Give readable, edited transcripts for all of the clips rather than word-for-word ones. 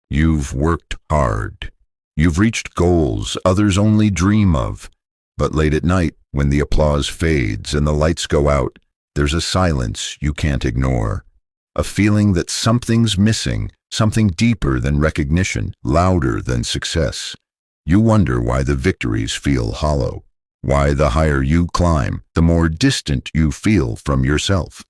You've worked hard. You've reached goals others only dream of. But late at night, when the applause fades and the lights go out, there's a silence you can't ignore. A feeling that something's missing, something deeper than recognition, louder than success. You wonder why the victories feel hollow, why the higher you climb, the more distant you feel from yourself.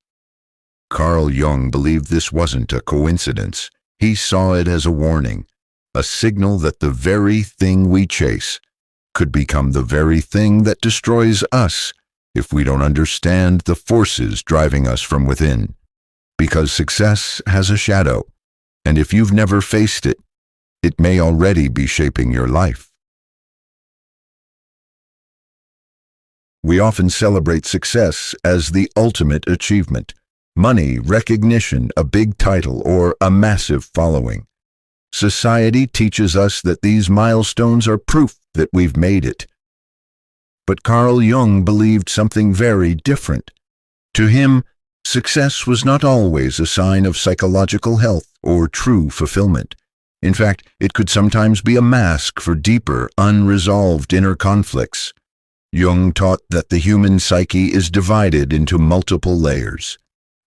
Carl Jung believed this wasn't a coincidence. He saw it as a warning, a signal that the very thing we chase could become the very thing that destroys us if we don't understand the forces driving us from within. Because success has a shadow, and if you've never faced it, it may already be shaping your life. We often celebrate success as the ultimate achievement. Money, recognition, a big title, or a massive following. Society teaches us that these milestones are proof that we've made it. But Carl Jung believed something very different. To him, success was not always a sign of psychological health or true fulfillment. In fact, it could sometimes be a mask for deeper, unresolved inner conflicts. Jung taught that the human psyche is divided into multiple layers.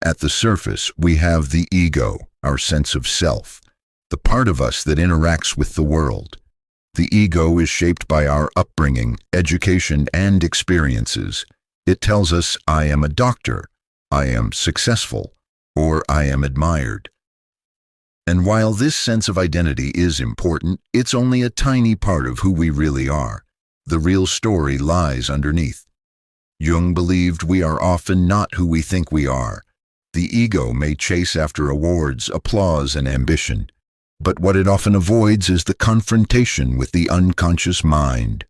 At the surface, we have the ego, our sense of self, the part of us that interacts with the world. The ego is shaped by our upbringing, education, and experiences. It tells us, I am a doctor, I am successful, or I am admired. And while this sense of identity is important, it's only a tiny part of who we really are. The real story lies underneath. Jung believed we are often not who we think we are. The ego may chase after awards, applause, and ambition, but what it often avoids is the confrontation with the unconscious mind.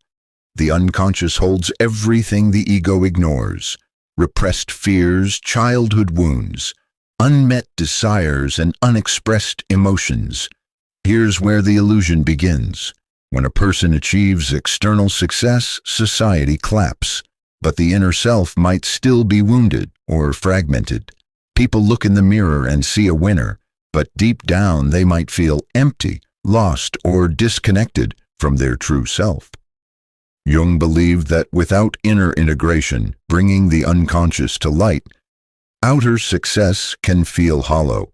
The unconscious holds everything the ego ignores: repressed fears, childhood wounds, unmet desires, and unexpressed emotions. Here's where the illusion begins. When a person achieves external success, society claps, but the inner self might still be wounded or fragmented. People look in the mirror and see a winner, but deep down they might feel empty, lost, or disconnected from their true self. Jung believed that without inner integration, bringing the unconscious to light, outer success can feel hollow.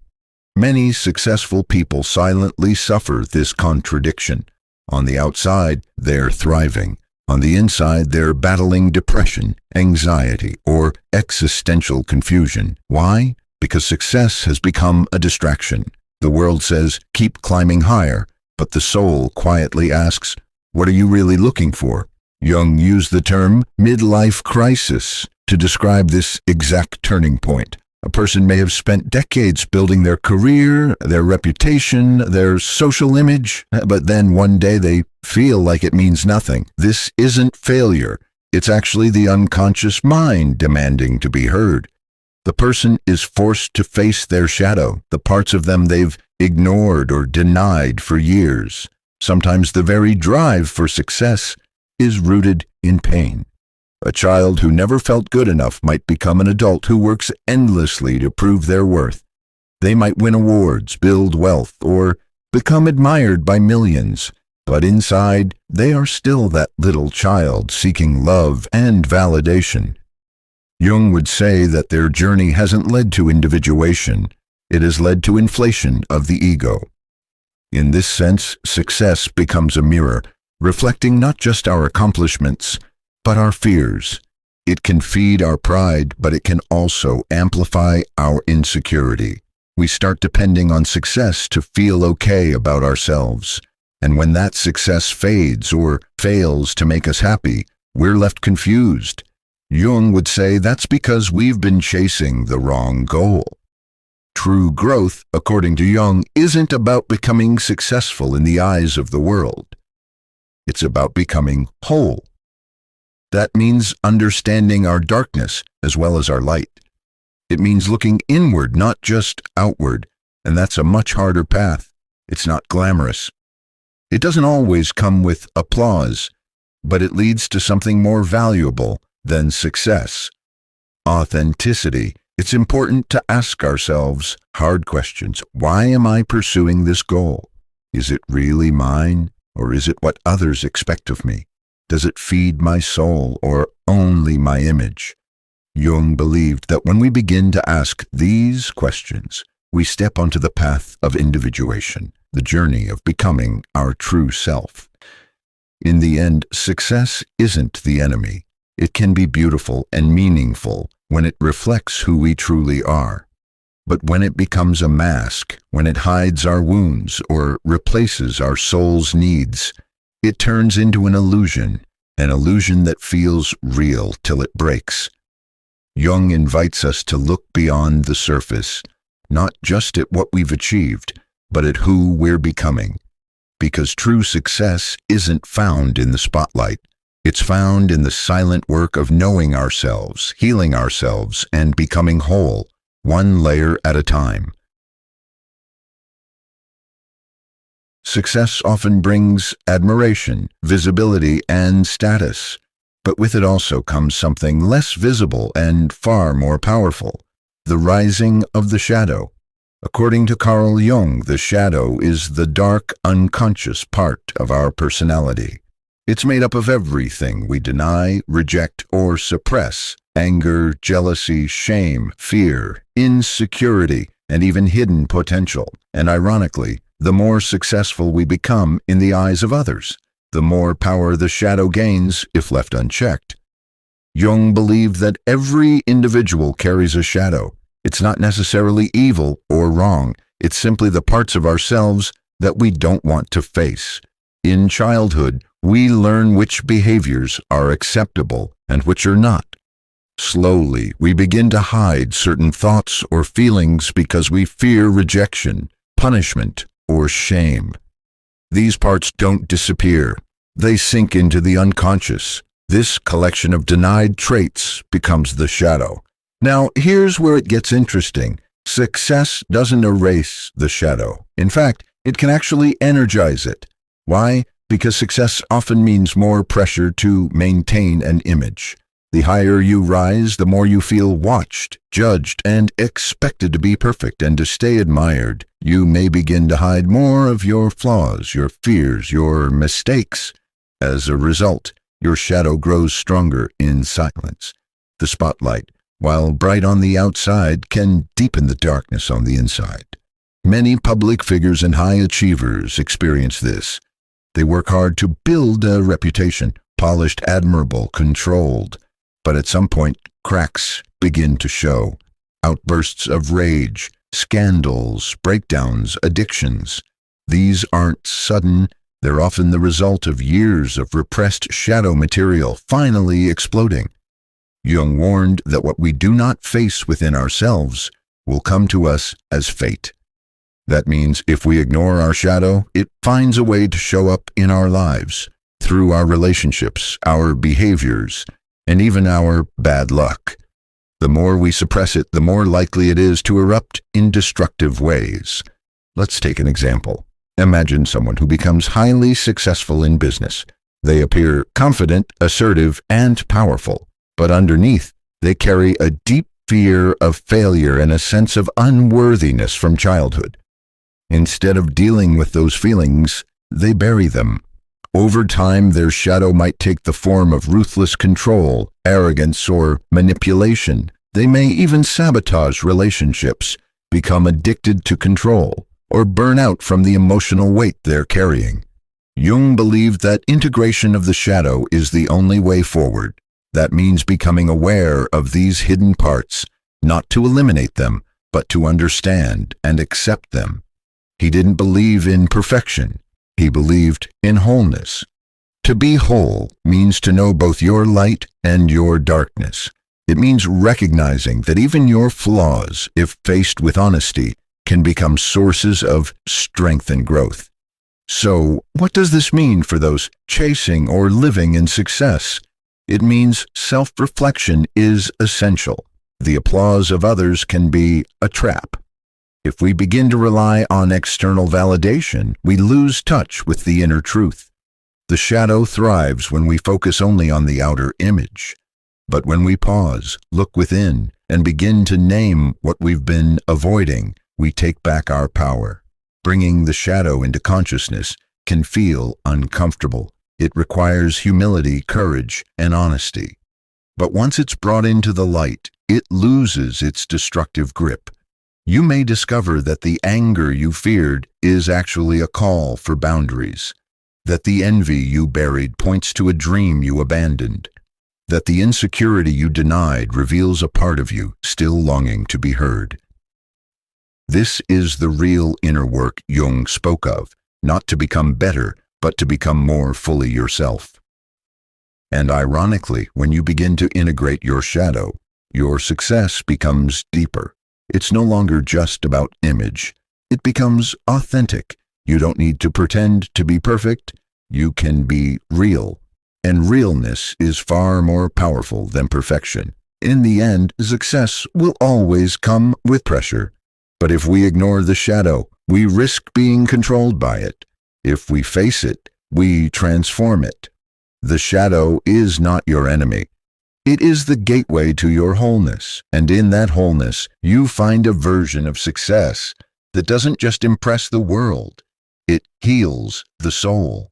Many successful people silently suffer this contradiction. On the outside, they're thriving. On the inside, they're battling depression, anxiety, or existential confusion. Why? Because success has become a distraction. The world says, keep climbing higher, but the soul quietly asks, what are you really looking for? Jung used the term midlife crisis to describe this exact turning point. A person may have spent decades building their career, their reputation, their social image, but then one day they feel like it means nothing. This isn't failure. It's actually the unconscious mind demanding to be heard. The person is forced to face their shadow, the parts of them they've ignored or denied for years. Sometimes the very drive for success is rooted in pain. A child who never felt good enough might become an adult who works endlessly to prove their worth. They might win awards, build wealth, or become admired by millions, but inside they are still that little child seeking love and validation. Jung would say that their journey hasn't led to individuation, it has led to inflation of the ego. In this sense, success becomes a mirror, reflecting not just our accomplishments, but our fears. It can feed our pride, but it can also amplify our insecurity. We start depending on success to feel okay about ourselves. And when that success fades or fails to make us happy, we're left confused. Jung would say that's because we've been chasing the wrong goal. True growth, according to Jung, isn't about becoming successful in the eyes of the world. It's about becoming whole. That means understanding our darkness as well as our light. It means looking inward, not just outward, and that's a much harder path. It's not glamorous. It doesn't always come with applause, but it leads to something more valuable than success. Authenticity. It's important to ask ourselves hard questions. Why am I pursuing this goal? Is it really mine, or is it what others expect of me? Does it feed my soul, or only my image? Jung believed that when we begin to ask these questions, we step onto the path of individuation, the journey of becoming our true self. In the end, success isn't the enemy. It can be beautiful and meaningful when it reflects who we truly are. But when it becomes a mask, when it hides our wounds or replaces our soul's needs, it turns into an illusion that feels real till it breaks. Jung invites us to look beyond the surface, not just at what we've achieved, but at who we're becoming. Because true success isn't found in the spotlight. It's found in the silent work of knowing ourselves, healing ourselves, and becoming whole, one layer at a time. Success often brings admiration, visibility, and status, but with it also comes something less visible and far more powerful: the rising of the shadow. According to Carl Jung, the shadow is the dark, unconscious part of our personality. It's made up of everything we deny, reject, or suppress: anger, jealousy, shame, fear, insecurity, and even hidden potential. And ironically, the more successful we become in the eyes of others, the more power the shadow gains if left unchecked. Jung believed that every individual carries a shadow. It's not necessarily evil or wrong. It's simply the parts of ourselves that we don't want to face. In childhood, we learn which behaviors are acceptable and which are not. Slowly, we begin to hide certain thoughts or feelings because we fear rejection, punishment, or shame. These parts don't disappear. They sink into the unconscious. This collection of denied traits becomes the shadow. Now, here's where it gets interesting. Success doesn't erase the shadow. In fact, it can actually energize it. Why? Because success often means more pressure to maintain an image. The higher you rise, the more you feel watched, judged, and expected to be perfect and to stay admired. You may begin to hide more of your flaws, your fears, your mistakes. As a result, your shadow grows stronger in silence. The spotlight, while bright on the outside, can deepen the darkness on the inside. Many public figures and high achievers experience this. They work hard to build a reputation, polished, admirable, controlled. But at some point, cracks begin to show. Outbursts of rage, scandals, breakdowns, addictions. These aren't sudden. They're often the result of years of repressed shadow material finally exploding. Jung warned that what we do not face within ourselves will come to us as fate. That means if we ignore our shadow, it finds a way to show up in our lives, through our relationships, our behaviors, and even our bad luck. The more we suppress it, the more likely it is to erupt in destructive ways. Let's take an example. Imagine someone who becomes highly successful in business. They appear confident, assertive, and powerful, but underneath, they carry a deep fear of failure and a sense of unworthiness from childhood. Instead of dealing with those feelings, they bury them. Over time, their shadow might take the form of ruthless control, arrogance, or manipulation. They may even sabotage relationships, become addicted to control, or burn out from the emotional weight they're carrying. Jung believed that integration of the shadow is the only way forward. That means becoming aware of these hidden parts, not to eliminate them, but to understand and accept them. He didn't believe in perfection. He believed in wholeness. To be whole means to know both your light and your darkness. It means recognizing that even your flaws, if faced with honesty, can become sources of strength and growth. So, what does this mean for those chasing or living in success? It means self-reflection is essential. The applause of others can be a trap. If we begin to rely on external validation, we lose touch with the inner truth. The shadow thrives when we focus only on the outer image. But when we pause, look within, and begin to name what we've been avoiding, we take back our power. Bringing the shadow into consciousness can feel uncomfortable. It requires humility, courage, and honesty. But once it's brought into the light, it loses its destructive grip. You may discover that the anger you feared is actually a call for boundaries, that the envy you buried points to a dream you abandoned, that the insecurity you denied reveals a part of you still longing to be heard. This is the real inner work Jung spoke of, not to become better, but to become more fully yourself. And ironically, when you begin to integrate your shadow, your success becomes deeper. It's no longer just about image. It becomes authentic. You don't need to pretend to be perfect. You can be real. And realness is far more powerful than perfection. In the end, success will always come with pressure. But if we ignore the shadow, we risk being controlled by it. If we face it, we transform it. The shadow is not your enemy. It is the gateway to your wholeness, and in that wholeness, you find a version of success that doesn't just impress the world, it heals the soul.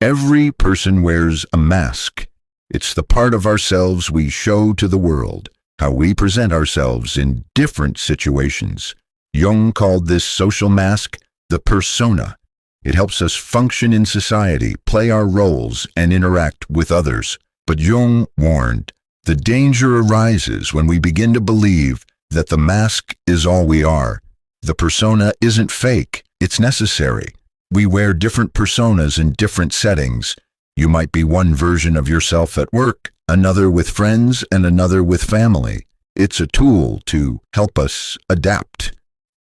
Every person wears a mask. It's the part of ourselves we show to the world, how we present ourselves in different situations. Jung called this social mask the persona. It helps us function in society, play our roles, and interact with others. But Jung warned, the danger arises when we begin to believe that the mask is all we are. The persona isn't fake, it's necessary. We wear different personas in different settings. You might be one version of yourself at work, another with friends, and another with family. It's a tool to help us adapt.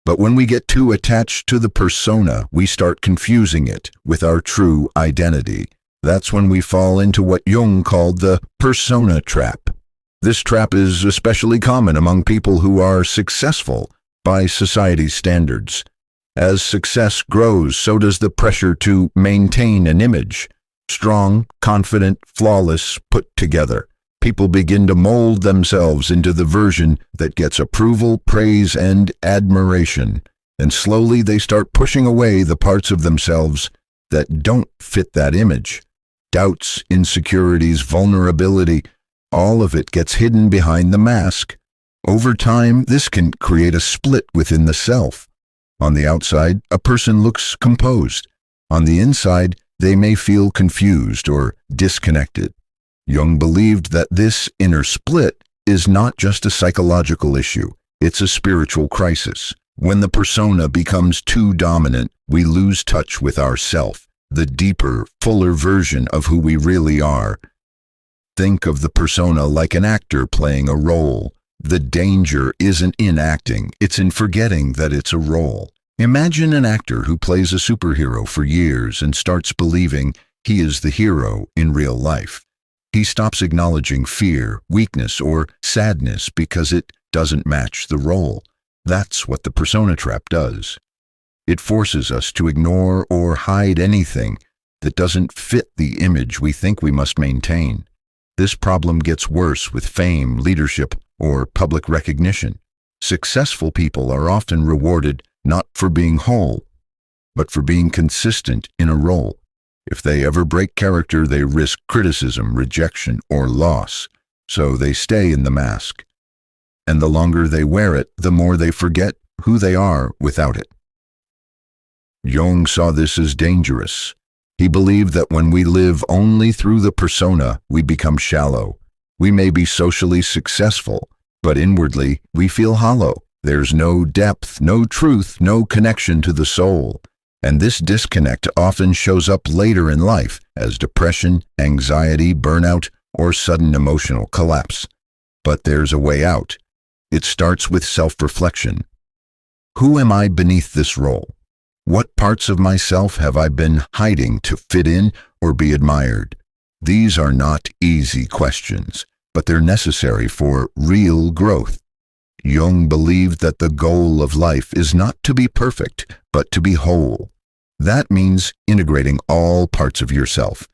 But when we get too attached to the persona, we start confusing it with our true identity. That's when we fall into what Jung called the persona trap. This trap is especially common among people who are successful by society's standards. As success grows, so does the pressure to maintain an image. Strong, confident, flawless, put together. People begin to mold themselves into the version that gets approval, praise, and admiration. And slowly they start pushing away the parts of themselves that don't fit that image. Doubts, insecurities, vulnerability, all of it gets hidden behind the mask. Over time, this can create a split within the self. On the outside, a person looks composed. On the inside, they may feel confused or disconnected. Jung believed that this inner split is not just a psychological issue, it's a spiritual crisis. When the persona becomes too dominant, we lose touch with ourself, the deeper, fuller version of who we really are. Think of the persona like an actor playing a role. The danger isn't in acting, it's in forgetting that it's a role. Imagine an actor who plays a superhero for years and starts believing he is the hero in real life. He stops acknowledging fear, weakness, or sadness because it doesn't match the role. That's what the persona trap does. It forces us to ignore or hide anything that doesn't fit the image we think we must maintain. This problem gets worse with fame, leadership, or public recognition. Successful people are often rewarded not for being whole, but for being consistent in a role. If they ever break character, they risk criticism, rejection, or loss, so they stay in the mask. And the longer they wear it, the more they forget who they are without it. Jung saw this as dangerous. He believed that when we live only through the persona, we become shallow. We may be socially successful, but inwardly we feel hollow. There's no depth, no truth, no connection to the soul. And this disconnect often shows up later in life as depression, anxiety, burnout, or sudden emotional collapse. But there's a way out. It starts with self-reflection. Who am I beneath this role? What parts of myself have I been hiding to fit in or be admired? These are not easy questions, but they're necessary for real growth. Jung believed that the goal of life is not to be perfect, but to be whole. That means integrating all parts of yourself,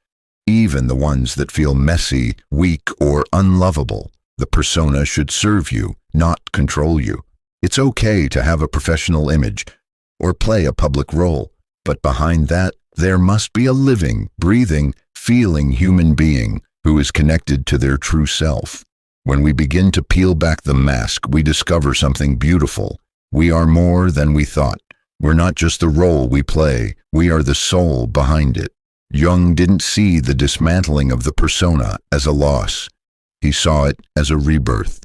even the ones that feel messy, weak, or unlovable. The persona should serve you, not control you. It's okay to have a professional image or play a public role, but behind that, there must be a living, breathing, feeling human being who is connected to their true self. When we begin to peel back the mask, we discover something beautiful. We are more than we thought. We're not just the role we play, we are the soul behind it. Jung didn't see the dismantling of the persona as a loss. He saw it as a rebirth.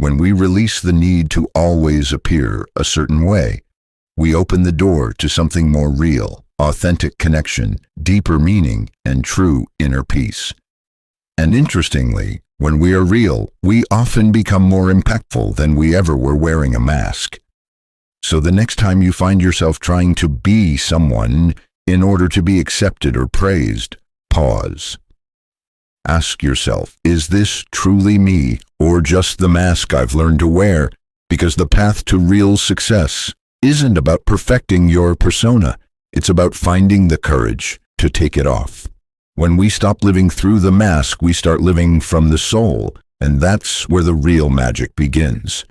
When we release the need to always appear a certain way, we open the door to something more real, authentic connection, deeper meaning, and true inner peace. And interestingly, when we are real, we often become more impactful than we ever were wearing a mask. So the next time you find yourself trying to be someone in order to be accepted or praised, pause. Ask yourself, is this truly me or just the mask I've learned to wear? Because the path to real success isn't about perfecting your persona. It's about finding the courage to take it off. When we stop living through the mask, we start living from the soul, and that's where the real magic begins.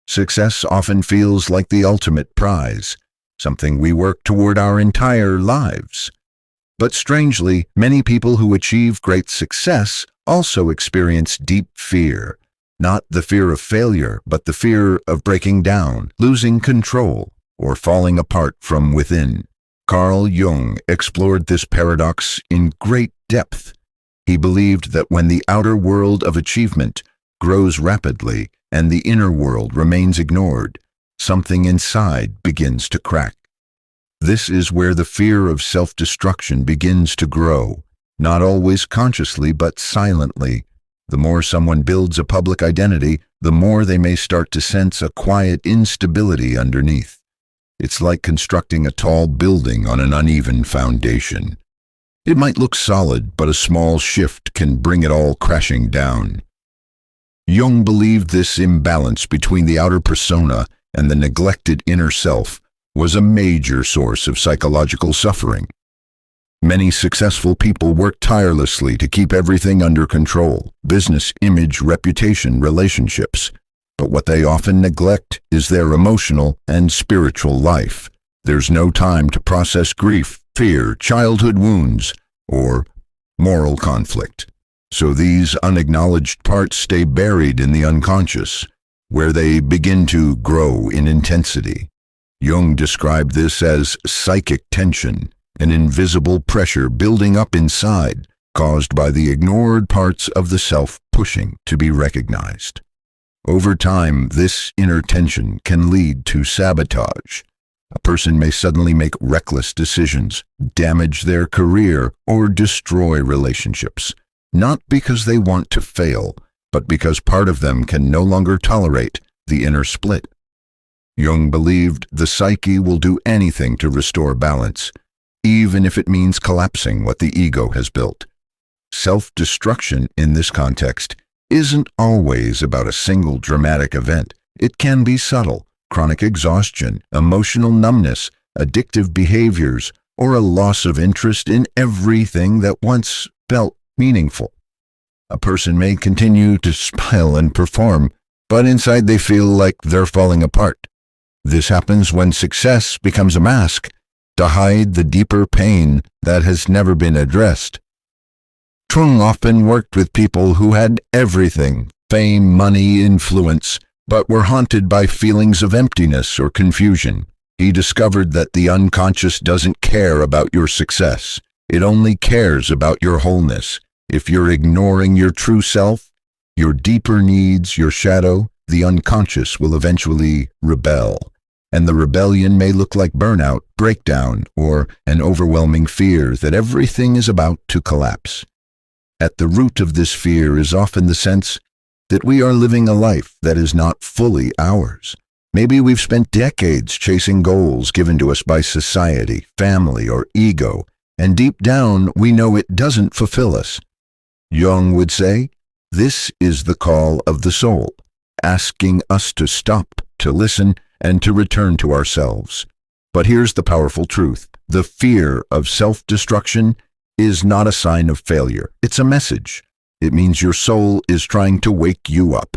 Success often feels like the ultimate prize, something we work toward our entire lives. But strangely, many people who achieve great success also experience deep fear. Not the fear of failure, but the fear of breaking down, losing control, or falling apart from within. Carl Jung explored this paradox in great depth. He believed that when the outer world of achievement grows rapidly and the inner world remains ignored, something inside begins to crack. This is where the fear of self-destruction begins to grow, not always consciously but silently. The more someone builds a public identity, the more they may start to sense a quiet instability underneath. It's like constructing a tall building on an uneven foundation. It might look solid, but a small shift can bring it all crashing down. Jung believed this imbalance between the outer persona and the neglected inner self was a major source of psychological suffering. Many successful people work tirelessly to keep everything under control: business, image, reputation, relationships. But what they often neglect is their emotional and spiritual life. There's no time to process grief, fear, childhood wounds, or moral conflict. So these unacknowledged parts stay buried in the unconscious, where they begin to grow in intensity. Jung described this as psychic tension, an invisible pressure building up inside, caused by the ignored parts of the self pushing to be recognized. Over time, this inner tension can lead to sabotage. A person may suddenly make reckless decisions, damage their career, or destroy relationships, not because they want to fail, but because part of them can no longer tolerate the inner split. Jung believed the psyche will do anything to restore balance, even if it means collapsing what the ego has built. Self-destruction in this context isn't always about a single dramatic event. It can be subtle: chronic exhaustion, emotional numbness, addictive behaviors, or a loss of interest in everything that once felt meaningful. A person may continue to smile and perform, but inside they feel like they're falling apart. This happens when success becomes a mask to hide the deeper pain that has never been addressed. Jung often worked with people who had everything: fame, money, influence, but were haunted by feelings of emptiness or confusion. He discovered that the unconscious doesn't care about your success. It only cares about your wholeness. If you're ignoring your true self, your deeper needs, your shadow, the unconscious will eventually rebel. And the rebellion may look like burnout, breakdown, or an overwhelming fear that everything is about to collapse. At the root of this fear is often the sense that we are living a life that is not fully ours. Maybe we've spent decades chasing goals given to us by society, family, or ego, and deep down we know it doesn't fulfill us. Jung would say, this is the call of the soul, asking us to stop, to listen, and to return to ourselves. But here's the powerful truth: the fear of self-destruction is not a sign of failure. It's a message. It means your soul is trying to wake you up.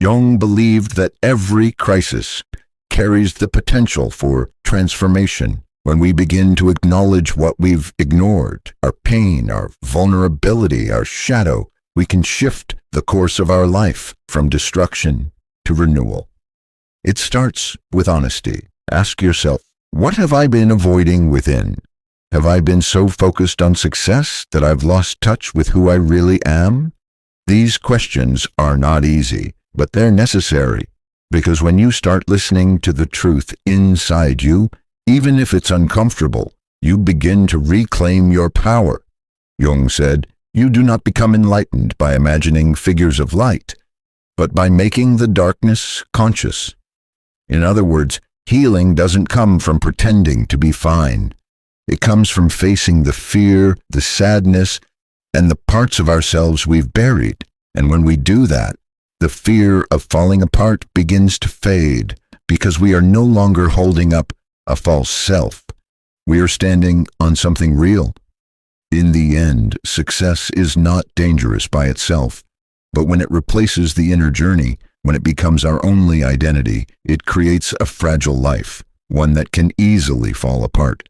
Jung believed that every crisis carries the potential for transformation. When we begin to acknowledge what we've ignored, our pain, our vulnerability, our shadow, we can shift the course of our life from destruction to renewal. It starts with honesty. Ask yourself, what have I been avoiding within? Have I been so focused on success that I've lost touch with who I really am? These questions are not easy, but they're necessary, because when you start listening to the truth inside you, even if it's uncomfortable, you begin to reclaim your power. Jung said, "You do not become enlightened by imagining figures of light, but by making the darkness conscious." In other words, healing doesn't come from pretending to be fine. It comes from facing the fear, the sadness, and the parts of ourselves we've buried. And when we do that, the fear of falling apart begins to fade, because we are no longer holding up a false self. We are standing on something real. In the end, success is not dangerous by itself, but when it replaces the inner journey, when it becomes our only identity, it creates a fragile life, one that can easily fall apart.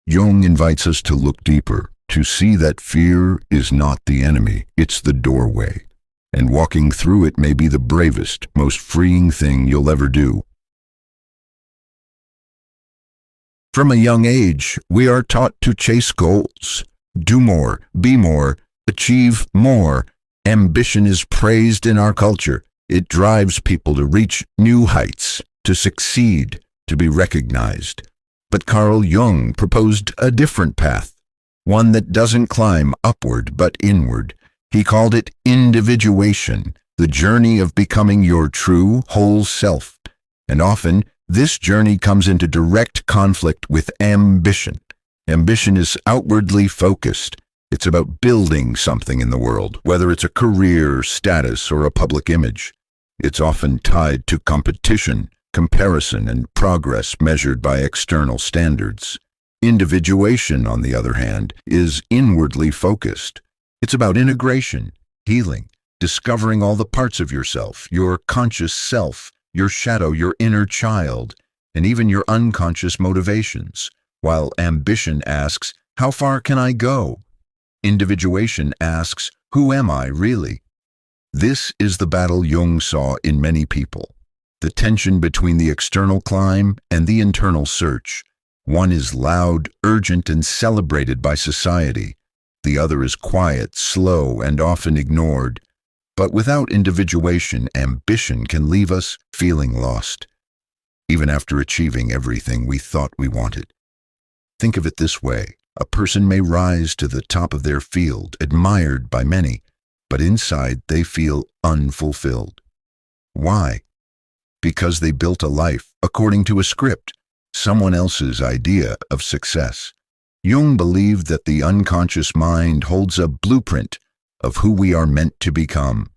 Jung invites us to look deeper, to see that fear is not the enemy, it's the doorway, and walking through it may be the bravest, most freeing thing you'll ever do. From a young age, we are taught to chase goals, do more, be more, achieve more. Ambition is praised in our culture. It drives people to reach new heights, to succeed, to be recognized. But Carl Jung proposed a different path, one that doesn't climb upward but inward. He called it individuation, the journey of becoming your true, whole self. And often, this journey comes into direct conflict with ambition. Ambition is outwardly focused. It's about building something in the world, whether it's a career, status, or a public image. It's often tied to competition, comparison, and progress measured by external standards. Individuation, on the other hand, is inwardly focused. It's about integration, healing, discovering all the parts of yourself, your conscious self, your shadow, your inner child, and even your unconscious motivations. While ambition asks, how far can I go? Individuation asks, who am I really? This is the battle Jung saw in many people, the tension between the external climb and the internal search. One is loud, urgent, and celebrated by society. The other is quiet, slow, and often ignored. But without individuation, ambition can leave us feeling lost, even after achieving everything we thought we wanted. Think of it this way. A person may rise to the top of their field, admired by many, but inside they feel unfulfilled. Why? Because they built a life according to a script, someone else's idea of success. Jung believed that the unconscious mind holds a blueprint of who we are meant to become,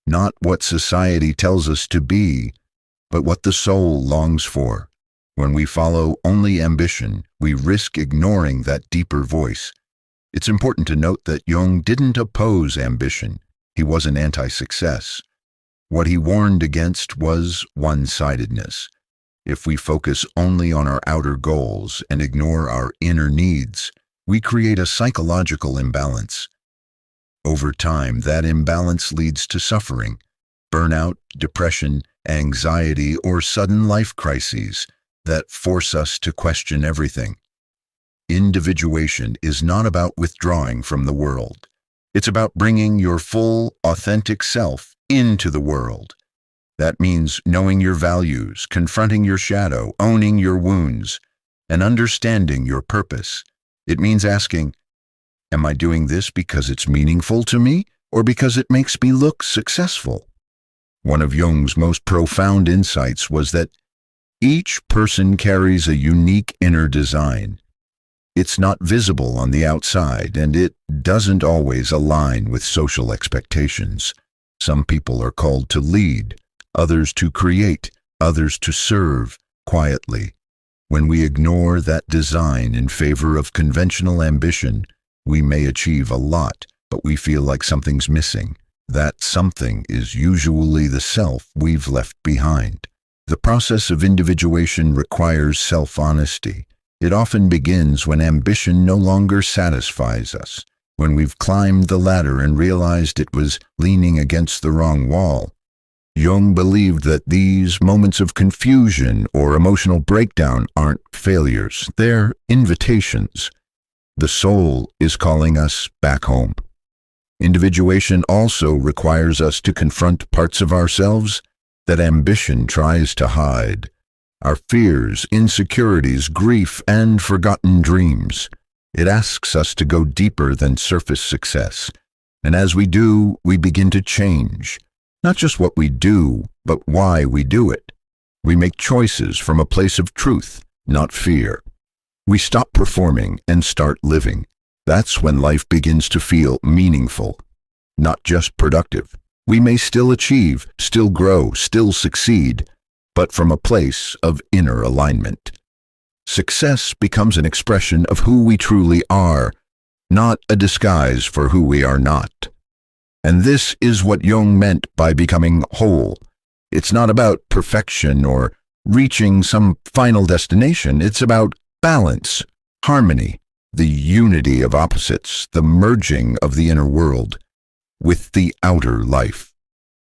not what society tells us to be, but what the soul longs for. When we follow only ambition, we risk ignoring that deeper voice. It's important to note that Jung didn't oppose ambition. He wasn't anti-success. What he warned against was one-sidedness. If we focus only on our outer goals and ignore our inner needs, we create a psychological imbalance. Over time, that imbalance leads to suffering, burnout, depression, anxiety, or sudden life crises that force us to question everything. Individuation is not about withdrawing from the world. It's about bringing your full, authentic self into the world. That means knowing your values, confronting your shadow, owning your wounds, and understanding your purpose. It means asking, am I doing this because it's meaningful to me, or because it makes me look successful? One of Jung's most profound insights was that each person carries a unique inner design. It's not visible on the outside, and it doesn't always align with social expectations. Some people are called to lead, others to create, others to serve quietly. When we ignore that design in favor of conventional ambition, we may achieve a lot, but we feel like something's missing. That something is usually the self we've left behind. The process of individuation requires self-honesty. It often begins when ambition no longer satisfies us, when we've climbed the ladder and realized it was leaning against the wrong wall. Jung believed that these moments of confusion or emotional breakdown aren't failures, they're invitations. The soul is calling us back home. Individuation also requires us to confront parts of ourselves that ambition tries to hide. Our fears, insecurities, grief, and forgotten dreams. It asks us to go deeper than surface success. And as we do, we begin to change. Not just what we do, but why we do it. We make choices from a place of truth, not fear. We stop performing and start living. That's when life begins to feel meaningful, not just productive. We may still achieve, still grow, still succeed, but from a place of inner alignment. Success becomes an expression of who we truly are, not a disguise for who we are not. And this is what Jung meant by becoming whole. It's not about perfection or reaching some final destination. It's about balance, harmony, the unity of opposites, the merging of the inner world with the outer life.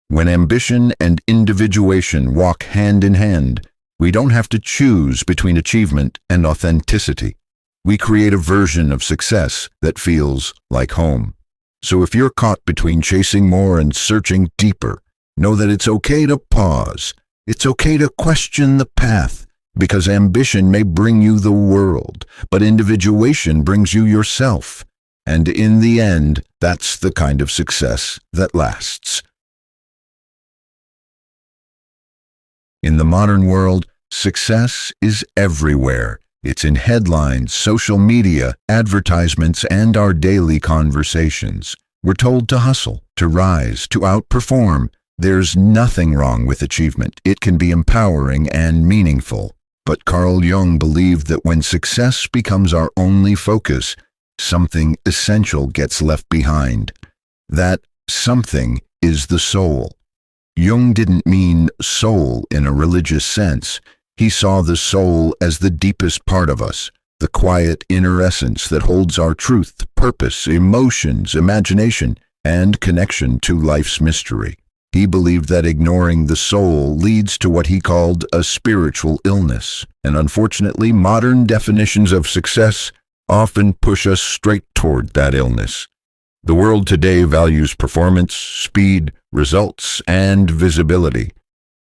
When ambition and individuation walk hand in hand, we don't have to choose between achievement and authenticity. We create a version of success that feels like home. So if you're caught between chasing more and searching deeper, know that it's okay to pause. It's okay to question the path, because ambition may bring you the world, but individuation brings you yourself. And in the end, that's the kind of success that lasts. In the modern world, success is everywhere. It's in headlines, social media, advertisements, and our daily conversations. We're told to hustle, to rise, to outperform. There's nothing wrong with achievement. It can be empowering and meaningful. But Carl Jung believed that when success becomes our only focus, something essential gets left behind. That something is the soul. Jung didn't mean soul in a religious sense. He saw the soul as the deepest part of us, the quiet inner essence that holds our truth, purpose, emotions, imagination, and connection to life's mystery. He believed that ignoring the soul leads to what he called a spiritual illness, and unfortunately, modern definitions of success often push us straight toward that illness. The world today values performance, speed, results, and visibility.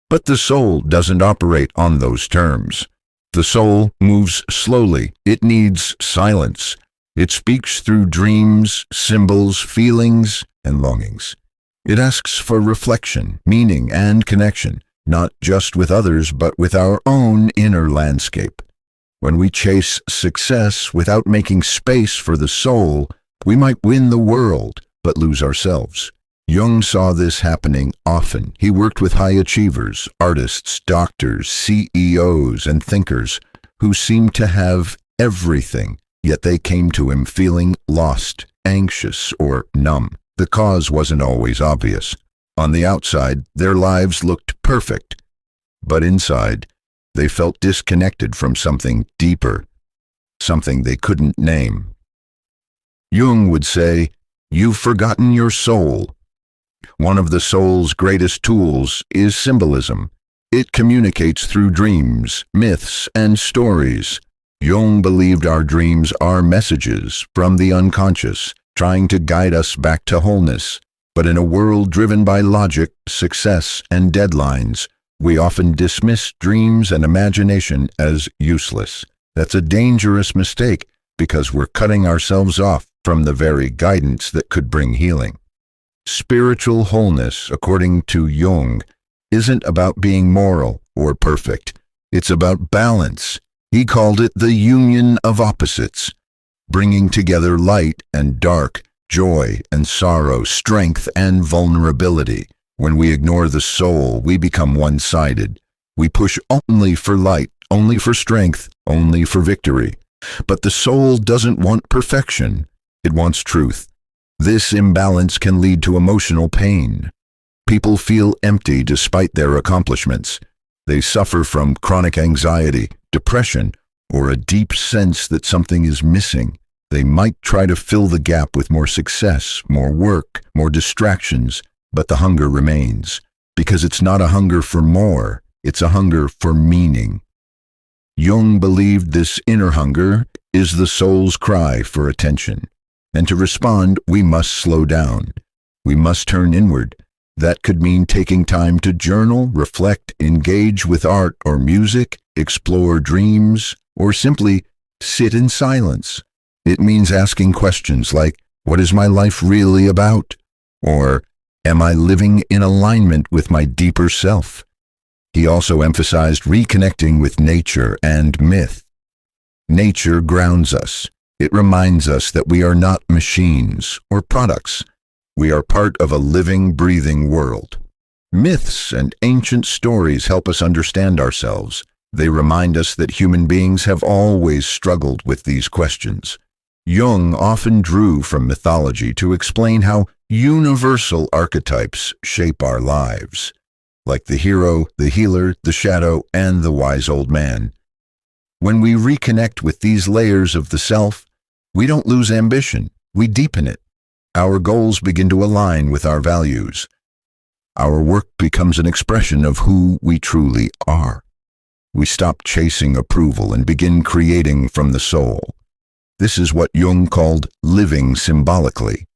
But the soul doesn't operate on those terms. The soul moves slowly. It needs silence. It speaks through dreams, symbols, feelings, and longings. It asks for reflection, meaning, and connection, not just with others, but with our own inner landscape. When we chase success without making space for the soul, we might win the world, but lose ourselves. Jung saw this happening often. He worked with high achievers, artists, doctors, CEOs, and thinkers who seemed to have everything, yet they came to him feeling lost, anxious, or numb. The cause wasn't always obvious. On the outside, their lives looked perfect, but inside, they felt disconnected from something deeper, something they couldn't name. Jung would say, "You've forgotten your soul." One of the soul's greatest tools is symbolism. It communicates through dreams, myths, and stories. Jung believed our dreams are messages from the unconscious, trying to guide us back to wholeness. But in a world driven by logic, success, and deadlines, we often dismiss dreams and imagination as useless. That's a dangerous mistake, because we're cutting ourselves off from the very guidance that could bring healing. Spiritual wholeness, according to Jung, isn't about being moral or perfect. It's about balance. He called it the union of opposites, bringing together light and dark, joy and sorrow, strength and vulnerability. When we ignore the soul, we become one-sided. We push only for light, only for strength, only for victory. But the soul doesn't want perfection. It wants truth. This imbalance can lead to emotional pain. People feel empty despite their accomplishments. They suffer from chronic anxiety, depression, or a deep sense that something is missing. They might try to fill the gap with more success, more work, more distractions, but the hunger remains. Because it's not a hunger for more, it's a hunger for meaning. Jung believed this inner hunger is the soul's cry for attention. And to respond, we must slow down. We must turn inward. That could mean taking time to journal, reflect, engage with art or music, explore dreams, or simply sit in silence. It means asking questions like, what is my life really about? Or, am I living in alignment with my deeper self? He also emphasized reconnecting with nature and myth. Nature grounds us. It reminds us that we are not machines or products. We are part of a living, breathing world. Myths and ancient stories help us understand ourselves. They remind us that human beings have always struggled with these questions. Jung often drew from mythology to explain how universal archetypes shape our lives, like the hero, the healer, the shadow, and the wise old man. When we reconnect with these layers of the self, we don't lose ambition, we deepen it. Our goals begin to align with our values. Our work becomes an expression of who we truly are. We stop chasing approval and begin creating from the soul. This is what Jung called living symbolically,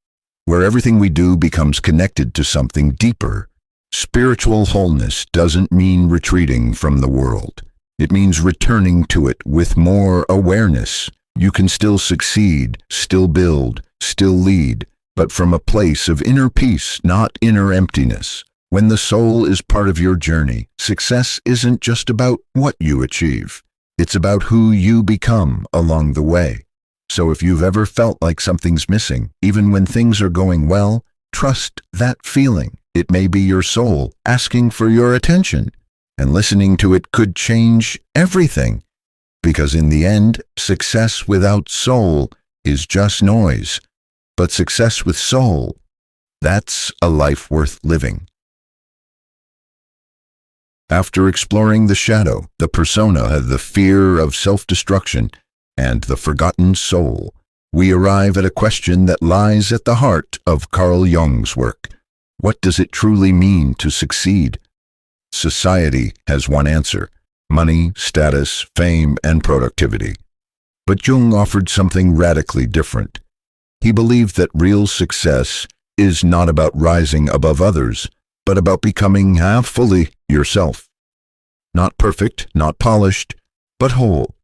where everything we do becomes connected to something deeper. Spiritual wholeness doesn't mean retreating from the world. It means returning to it with more awareness. You can still succeed, still build, still lead, but from a place of inner peace, not inner emptiness. When the soul is part of your journey, success isn't just about what you achieve. It's about who you become along the way. So if you've ever felt like something's missing, even when things are going well, trust that feeling. It may be your soul asking for your attention, and listening to it could change everything. Because in the end, success without soul is just noise. But success with soul, that's a life worth living. After exploring the shadow, the persona, the fear of self-destruction, and the forgotten soul, we arrive at a question that lies at the heart of Carl Jung's work. What does it truly mean to succeed? Society has one answer: money, status, fame, and productivity. But Jung offered something radically different. He believed that real success is not about rising above others, but about becoming fully yourself. Not perfect, not polished, but whole.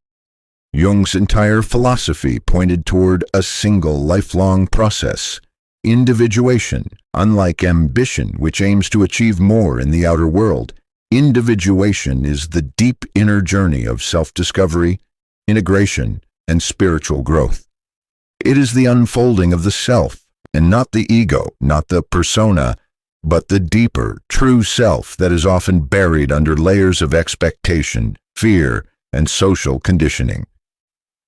Jung's entire philosophy pointed toward a single lifelong process: individuation. Unlike ambition, which aims to achieve more in the outer world, individuation is the deep inner journey of self-discovery, integration, and spiritual growth. It is the unfolding of the self, and not the ego, not the persona, but the deeper, true self that is often buried under layers of expectation, fear, and social conditioning.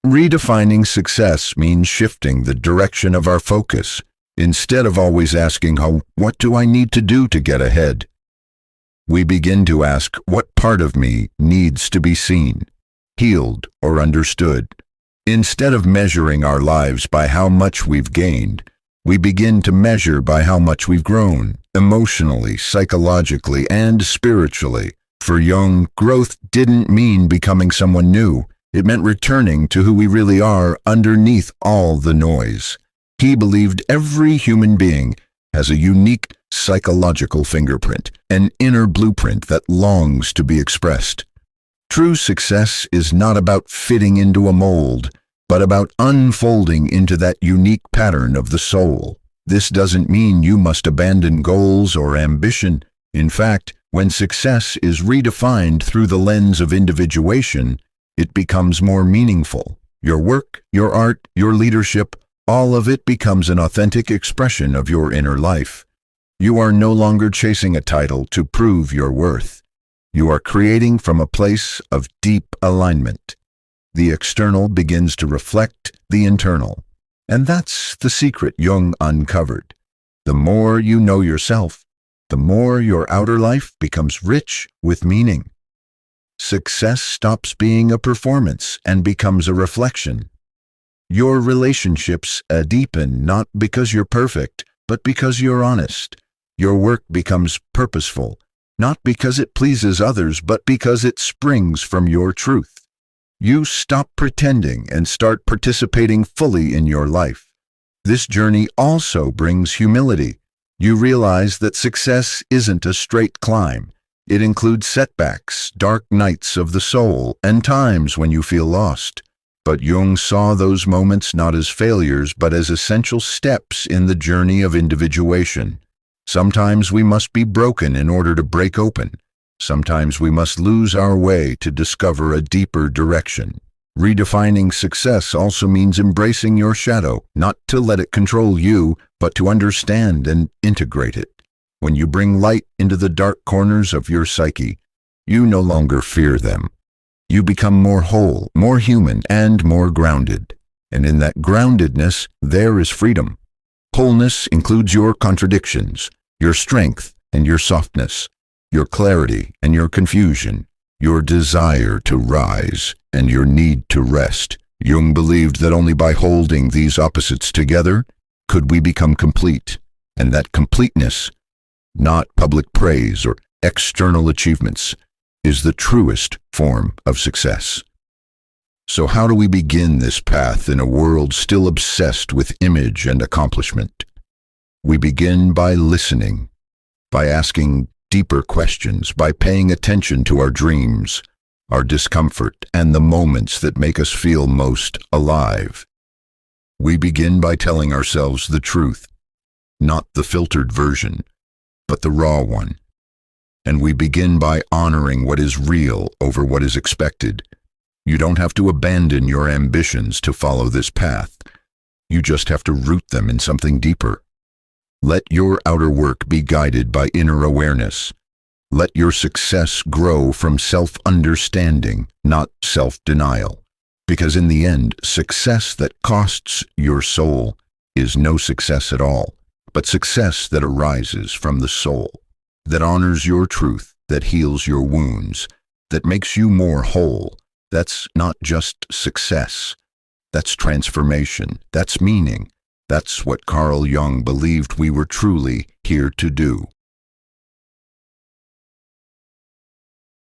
Redefining success means shifting the direction of our focus. Instead of always asking, what do I need to do to get ahead? We begin to ask, what part of me needs to be seen, healed, or understood? Instead of measuring our lives by how much we've gained, we begin to measure by how much we've grown, emotionally, psychologically, and spiritually. For Jung, growth didn't mean becoming someone new. It meant returning to who we really are underneath all the noise. He believed every human being has a unique psychological fingerprint, an inner blueprint that longs to be expressed. True success is not about fitting into a mold, but about unfolding into that unique pattern of the soul. This doesn't mean you must abandon goals or ambition. In fact, when success is redefined through the lens of individuation, it becomes more meaningful. Your work, your art, your leadership, all of it becomes an authentic expression of your inner life. You are no longer chasing a title to prove your worth. You are creating from a place of deep alignment. The external begins to reflect the internal. And that's the secret Jung uncovered. The more you know yourself, the more your outer life becomes rich with meaning. Success stops being a performance and becomes a reflection. Your relationships deepen not because you're perfect, but because you're honest. Your work becomes purposeful, not because it pleases others, but because it springs from your truth. You stop pretending and start participating fully in your life. This journey also brings humility. You realize that success isn't a straight climb. It includes setbacks, dark nights of the soul, and times when you feel lost. But Jung saw those moments not as failures, but as essential steps in the journey of individuation. Sometimes we must be broken in order to break open. Sometimes we must lose our way to discover a deeper direction. Redefining success also means embracing your shadow, not to let it control you, but to understand and integrate it. When you bring light into the dark corners of your psyche, you no longer fear them. You become more whole, more human, and more grounded. And in that groundedness, there is freedom. Wholeness includes your contradictions, your strength and your softness, your clarity and your confusion, your desire to rise and your need to rest. Jung believed that only by holding these opposites together could we become complete, and that completeness, not public praise or external achievements, is the truest form of success. So how do we begin this path in a world still obsessed with image and accomplishment? We begin by listening, by asking deeper questions, by paying attention to our dreams, our discomfort, and the moments that make us feel most alive. We begin by telling ourselves the truth, not the filtered version, but the raw one. And we begin by honoring what is real over what is expected. You don't have to abandon your ambitions to follow this path. You just have to root them in something deeper. Let your outer work be guided by inner awareness. Let your success grow from self-understanding, not self-denial. Because in the end, success that costs your soul is no success at all, but success that arises from the soul, that honors your truth, that heals your wounds, that makes you more whole. That's not just success. That's transformation. That's meaning. That's what Carl Jung believed we were truly here to do.